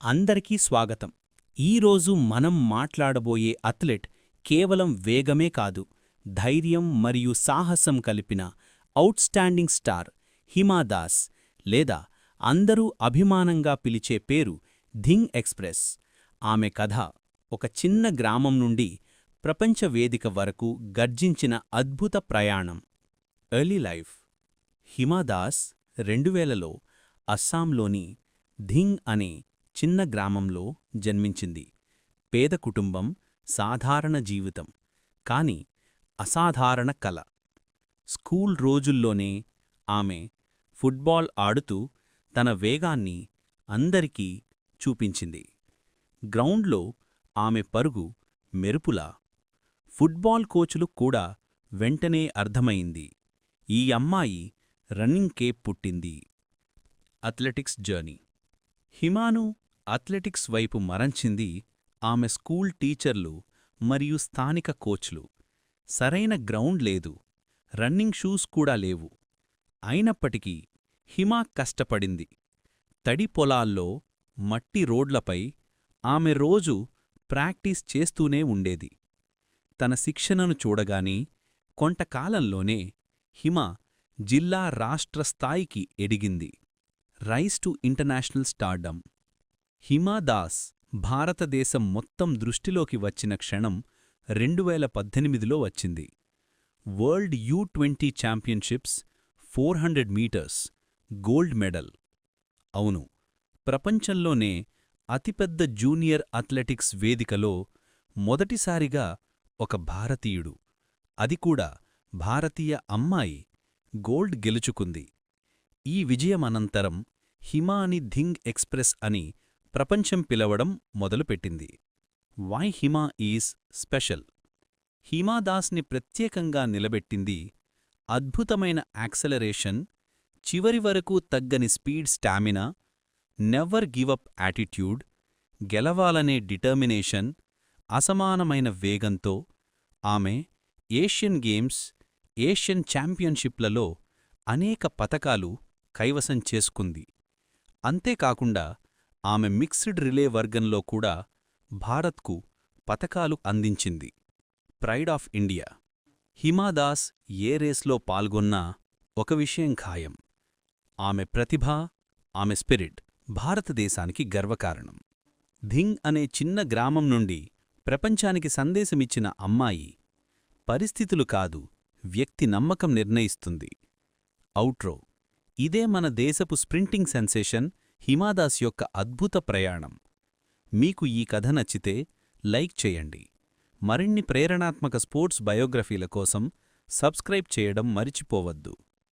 అందరికీ స్వాగతం. ఈరోజు మనం మాట్లాడబోయే అథ్లెట్ కేవలం వేగమే కాదు, ధైర్యం మరియు సాహసం కలిపిన ఔట్స్టాండింగ్ స్టార్ హిమా దాస్, లేదా అందరూ అభిమానంగా పిలిచే పేరు ధింగ్ ఎక్స్‌ప్రెస్. ఆమె కథ ఒక చిన్న గ్రామం నుండి ప్రపంచ వేదిక వరకు గర్జించిన అద్భుత ప్రయాణం. Early life. హిమా దాస్ 2000లో అస్సాంలోని ధింగ్ అనే చిన్న గ్రామంలో జన్మించింది. పేద కుటుంబం, సాధారణ జీవితం, కాని అసాధారణ కల. స్కూల్ రోజుల్లోనే ఆమె ఫుట్బాల్ ఆడుతూ తన వేగాన్ని అందరికీ చూపించింది. గ్రౌండ్లో ఆమె పరుగు మెరుపులా. ఫుట్బాల్ కోచులు కూడా వెంటనే అర్థమైంది, ఈ అమ్మాయి రన్నింగ్కే పుట్టింది. Athletics journey. హిమాను అథ్లెటిక్స్ వైపు మరంచింది ఆమె స్కూల్ టీచర్లు మరియు స్థానిక కోచ్లు. సరైన గ్రౌండ్ లేదు, రన్నింగ్ షూస్ కూడా లేవు. అయినప్పటికీ హిమా కష్టపడింది. తడి పొలాల్లో, మట్టి రోడ్లపై ఆమె రోజు ప్రాక్టీస్ చేస్తూనే ఉండేది. తన శిక్షణను చూడగాని కొంతకాలంలోనే హిమ జిల్లా రాష్ట్ర స్థాయికి ఎదిగింది. Rise to international stardom. Hima Das భారతదేశం మొత్తం దృష్టిలోకి వచ్చిన క్షణం 2018లో వచ్చింది. World U20 championships 400 meters gold medal. అవును, ప్రపంచంలోనే అతిపెద్ద జూనియర్ అథ్లెటిక్స్ వేదికలో మొదటిసారిగా ఒక భారతీయుడు, అది కూడా భారతీయ అమ్మాయి, గోల్డ్ గెలుచుకుంది. ఈ విజయమనంతరం హిమాని ధింగ్ ఎక్స్‌ప్రెస్ అని ప్రపంచం పిలవడం మొదలుపెట్టింది. Why Hima is special. Hima దాస్ని ప్రత్యేకంగా నిలబెట్టింది అద్భుతమైన యాక్సెలరేషన్, చివరి వరకు తగ్గని speed stamina, never give up attitude, గెలవాలనే డిటర్మినేషన్, అసమానమైన వేగంతో. ఆమె ఏషియన్ గేమ్స్, ఏషియన్ ఛాంపియన్షిప్లలో అనేక పతకాలు కైవసం చేసుకుంది. అంతేకాకుండా ఆమె మిక్స్డ్ రిలే వర్గంలో కూడా భారత్కు పతకాలు అందించింది. Pride of India. Hima Das ఏ రేస్లో పాల్గొన్నా ఒక విషయం ఖాయం, ఆమె ప్రతిభ, ఆమె స్పిరిట్ భారతదేశానికి గర్వకారణం. ధింగ్ అనే చిన్న గ్రామం నుండి ప్రపంచానికి సందేశమిచ్చిన అమ్మాయి. పరిస్థితులు కాదు, వ్యక్తి నమ్మకం నిర్ణయిస్తుంది. ఔట్రో. ఇదే మన దేశపు స్ప్రింటింగ్ సెన్సేషన్ హిమా దాస్ యొక్క అద్భుత ప్రయాణం. మీకు ఈ కథ నచ్చితే లైక్ చేయండి. మరిన్ని ప్రేరణాత్మక స్పోర్ట్స్ బయోగ్రఫీల కోసం సబ్స్క్రైబ్ చేయడం మరిచిపోవద్దు.